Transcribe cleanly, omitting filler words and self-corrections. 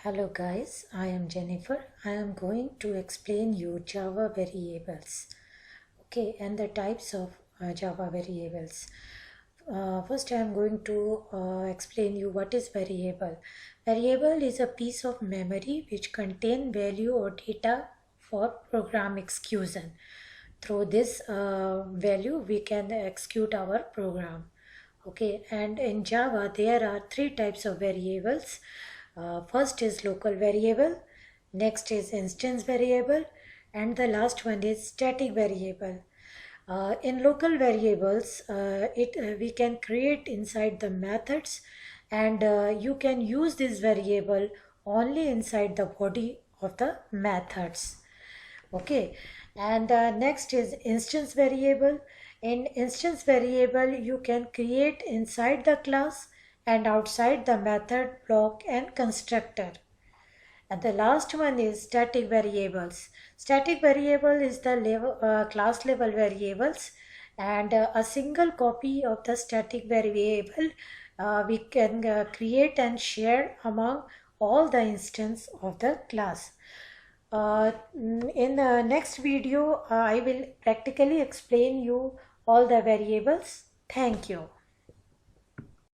Hello guys, I am Jennifer. I am going to explain you Java variables. Okay, and the types of Java variables. First I am going to explain you what is variable. Variable is a piece of memory which contain value or data for program execution. Through this value we can execute our program. Okay, and in Java there are three types of variables. First is local variable, next is instance variable, and the last one is static variable. In local variables, we can create inside the methods, and you can use this variable only inside the body of the methods. Okay, and next is instance variable. In instance variable you can create inside the class and outside the method, block and constructor. And the last one is static variables. Static variable is the class level variables, and a single copy of the static variable we can create and share among all the instance of the class. In the next video, I will practically explain you all the variables. Thank you.